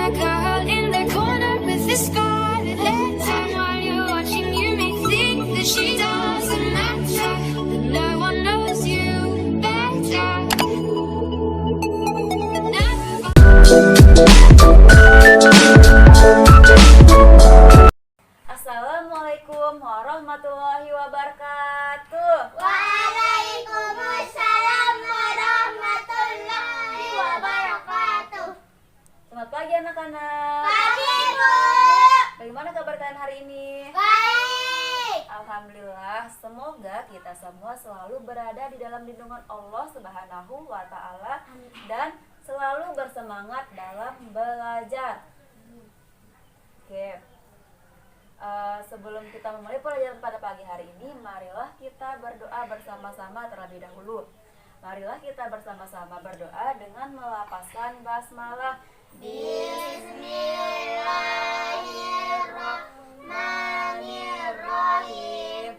that girl in the corner with the scarlet letter. While you're watching, you may think that she doesn't matter, that no one knows you better. Assalamualaikum warahmatullahi wabarakatuh. Waalaikumsalam warahmatullahi wabarakatuh. Selamat pagi anak-anak. Pagi, Bu. Bagaimana kabar kalian hari ini? Baik. Alhamdulillah, semoga kita semua selalu berada di dalam lindungan Allah Subhanahu wa Ta'ala dan selalu bersemangat dalam belajar. Oke. Sebelum kita memulai pelajaran pada pagi hari ini, marilah kita berdoa bersama-sama terlebih dahulu. Marilah kita bersama-sama berdoa dengan melafazkan basmalah. Bismillahirrahmanirrahim.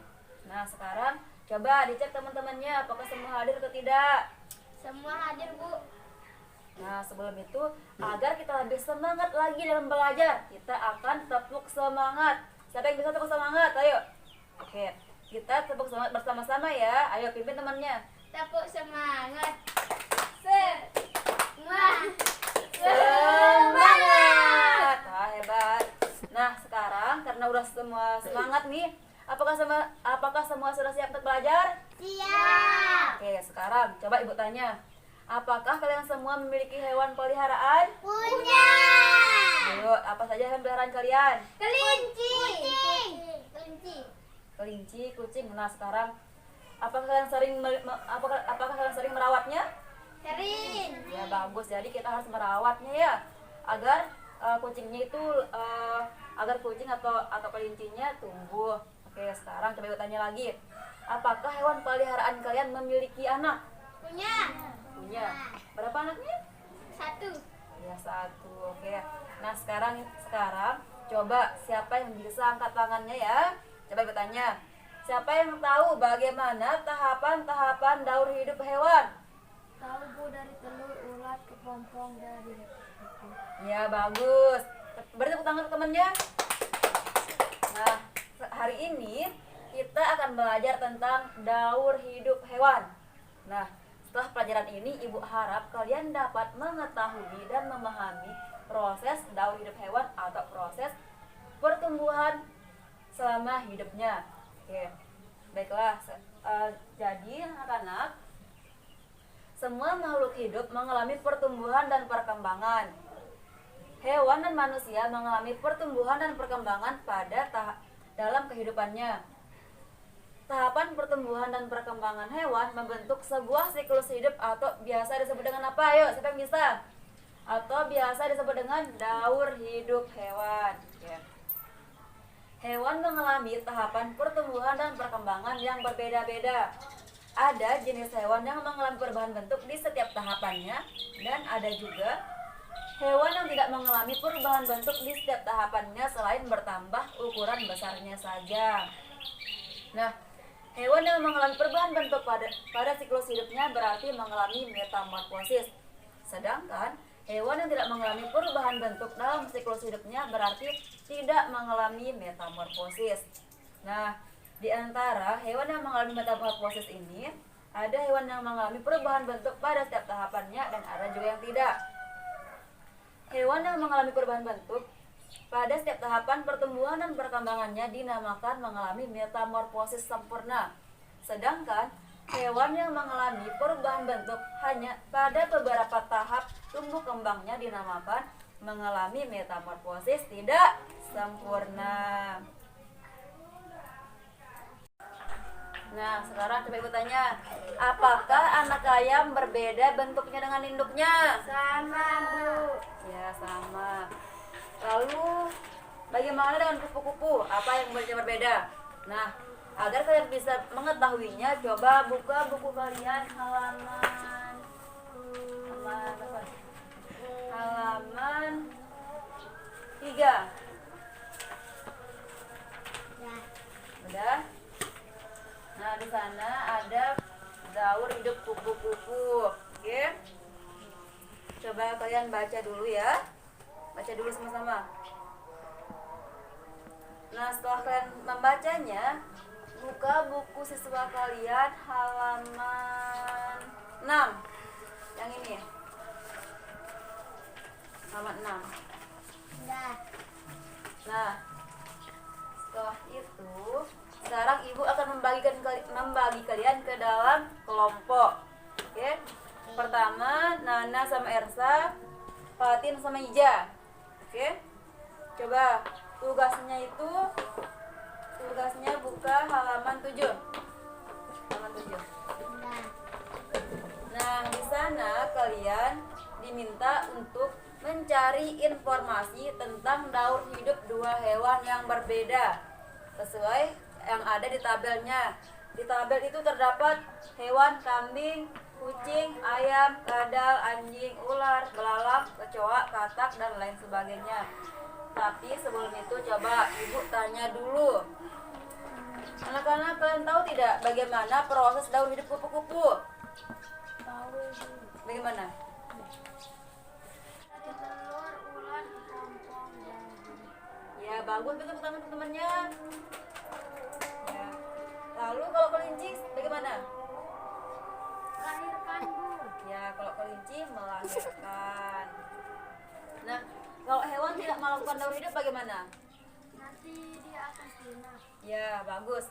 Nah, sekarang coba dicek teman-temannya apakah semua hadir atau tidak. Semua hadir, Bu. Nah, sebelum itu, agar kita lebih semangat lagi dalam belajar, kita akan tepuk semangat. Siapa yang bisa tepuk semangat? Ayo. Oke, kita tepuk semangat bersama-sama ya. Ayo, pimpin temannya. Tepuk semangat. Semangat. Wah, hebat. Nah, sekarang karena udah semua semangat nih, apakah semua sudah siap untuk belajar? Siap. Oke, sekarang coba Ibu tanya. Apakah kalian semua memiliki hewan peliharaan? Punya. Ayo, apa saja hewan peliharaan kalian? Kelinci. Kelinci. Kelinci, kucing. Nah, sekarang apakah kalian sering merawatnya? Sering. Ya, bagus. Jadi kita harus merawatnya ya, agar kucingnya itu agar kucing atau kelincinya tumbuh. Oke, sekarang coba Ibu tanya lagi. Apakah hewan peliharaan kalian memiliki anak? Punya. Punya. Berapa anaknya? 1. Ya, 1. Oke. Nah, sekarang coba siapa yang bisa angkat tangannya ya? Coba Ibu tanya. Siapa yang tahu bagaimana tahapan-tahapan daur hidup hewan? Tahu, Bu, dari telur, ulat, kepompong, dari Ya, bagus. Beri tepuk tangan ke temannya. Nah, hari ini kita akan belajar tentang daur hidup hewan. Nah, setelah pelajaran ini, Ibu harap kalian dapat mengetahui dan memahami proses daur hidup hewan atau proses pertumbuhan selama hidupnya. Oke, baiklah. Jadi anak-anak, semua makhluk hidup mengalami pertumbuhan dan perkembangan. Hewan dan manusia mengalami pertumbuhan dan perkembangan dalam kehidupannya. Tahapan pertumbuhan dan perkembangan hewan membentuk sebuah siklus hidup atau biasa disebut dengan apa? Ayo, siapa yang bisa? Atau biasa disebut dengan daur hidup hewan. Ya. Hewan mengalami tahapan pertumbuhan dan perkembangan yang berbeda-beda. Ada jenis hewan yang mengalami perubahan bentuk di setiap tahapannya, dan ada juga hewan yang tidak mengalami perubahan bentuk di setiap tahapannya selain bertambah ukuran besarnya saja. Nah, hewan yang mengalami perubahan bentuk pada siklus hidupnya berarti mengalami metamorfosis. Sedangkan hewan yang tidak mengalami perubahan bentuk dalam siklus hidupnya berarti tidak mengalami metamorfosis. Nah, di antara hewan yang mengalami metamorfosis ini, ada hewan yang mengalami perubahan bentuk pada setiap tahapannya dan ada juga yang tidak. Hewan yang mengalami perubahan bentuk pada setiap tahapan pertumbuhan dan perkembangannya dinamakan mengalami metamorfosis sempurna. Sedangkan hewan yang mengalami perubahan bentuk hanya pada beberapa tahap tumbuh kembangnya dinamakan mengalami metamorfosis tidak sempurna. Nah, sekarang coba Ibu tanya, apakah anak ayam berbeda bentuknya dengan induknya? Sama, Bu. Ya, sama. Lalu bagaimana dengan kupu-kupu? Apa yang berbeda? Nah, agar kalian bisa mengetahuinya, coba buka buku kalian halaman 3. Udah? Nah, di sana ada daur hidup kupu-kupu. Oke? Coba kalian baca dulu ya. Baca dulu sama-sama. Nah, setelah kalian membacanya, buka buku siswa kalian halaman 6. Yang ini ya. Halaman 6. Dah. Nah, setelah itu, sekarang ibu akan membagi kalian ke dalam kelompok. Oke. Pertama, Nana sama Ersa, Fatin sama Ija. Oke. Coba tugasnya buka halaman 7. Halaman 7. Dah. Nah, di sana kalian diminta untuk mencari informasi tentang daur hidup dua hewan yang berbeda sesuai yang ada di tabelnya. Di tabel itu terdapat hewan kambing, kucing, ayam, kadal, anjing, ular, belalang, kecoa, katak, dan lain sebagainya. Tapi sebelum itu coba ibu tanya dulu. Anak-anak, kalian tahu tidak bagaimana proses daur hidup kupu-kupu? Tahu. Bagaimana? Dari telur ulat kepompong jadi. Ya, bagus, betul tangan teman-temannya. Ya. Lalu kalau kelinci bagaimana? Melahirkan, Bu. Ya, kalau kelinci melahirkan. Nah, kalau hewan tidak melakukan daur hidup bagaimana? Nanti dia akan punah. Ya, bagus.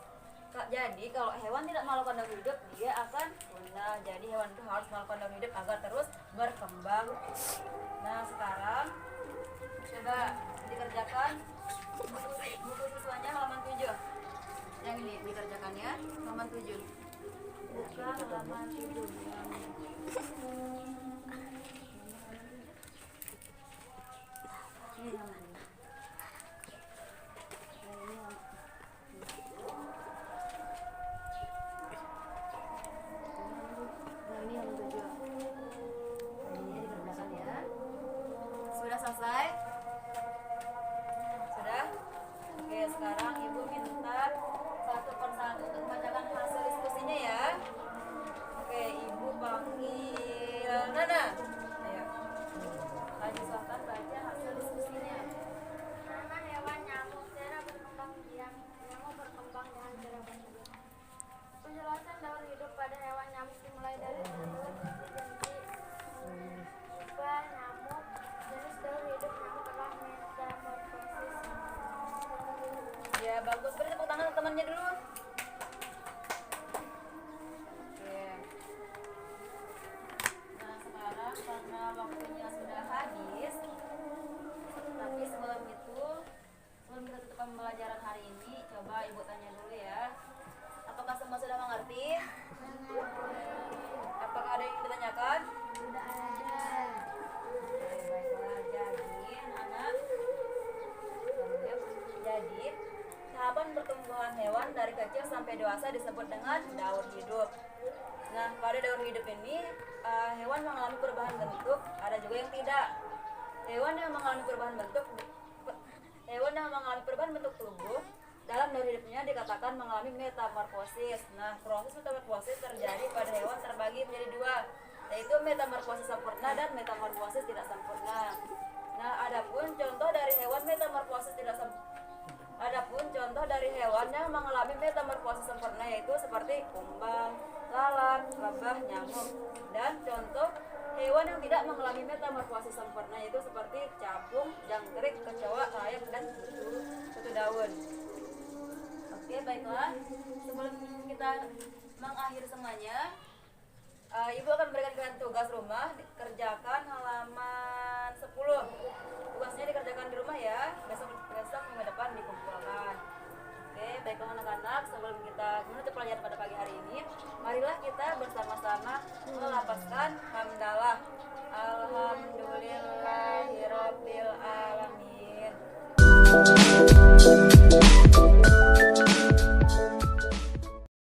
Jadi kalau hewan tidak melakukan daur hidup, dia akan punah. Jadi hewan itu harus melakukan daur hidup agar terus berkembang. Nah, sekarang coba dikerjakan buku siswanya halaman 7. Yang ini dikerjakan ya, halaman 7. Buka halaman 7. Ini halaman. Sudah selesai? Sudah? Oke, sekarang ibu minta satu persatu untuk membacakan hasil diskusinya ya. Oke, ibu panggil Nana. Ayo. Lagi silahkan baca hasil diskusinya. Karena hewan nyamuk cara berkembang biak, nyamuk berkembang dengan cara berbeda. Penjelasan daur hidup pada hewan nyamuk dimulai dari telur, jentik, pupa nyamuk, jenis daur hidup nyamuk adalah metamorfosis. Ya, bagus. Beri tepuk tangan temannya dulu. Oke. Nah, sekarang karena waktunya sudah habis, tapi sebelum kita tutup pembelajaran hari ini, coba ibu tanya dulu ya. Apakah semua sudah mengerti? Apakah ada yang ingin ditanyakan? Sudah ada. Baiklah, jadi tahapan pertumbuhan hewan dari kecil sampai dewasa disebut dengan daur hidup. Nah, pada daur hidup ini hewan mengalami perubahan bentuk, ada juga yang tidak. Hewan yang mengalami perubahan bentuk tubuh dalam daur hidupnya dikatakan mengalami metamorfosis. Nah, proses metamorfosis terjadi pada hewan terbagi menjadi dua, yaitu metamorfosis sempurna dan metamorfosis tidak sempurna. Nah, adapun contoh dari hewan yang mengalami metamorfosis sempurna yaitu seperti kumbang, lalat, lebah, nyamuk. Dan contoh hewan yang tidak mengalami metamorfosis sempurna yaitu seperti capung, jangkrik, kecoa, rayap, dan kutu daun. Oke, baiklah. Sebelum kita mengakhiri semuanya, ibu akan memberikan kalian tugas rumah, kerjakan halaman 10. Tugasnya dikerjakan di rumah ya, besok minggu depan dikumpulkan. Oke, baiklah anak-anak, sebelum kita menutup pelajaran pada pagi hari ini, marilah kita bersama-sama melafazkan hamdalah.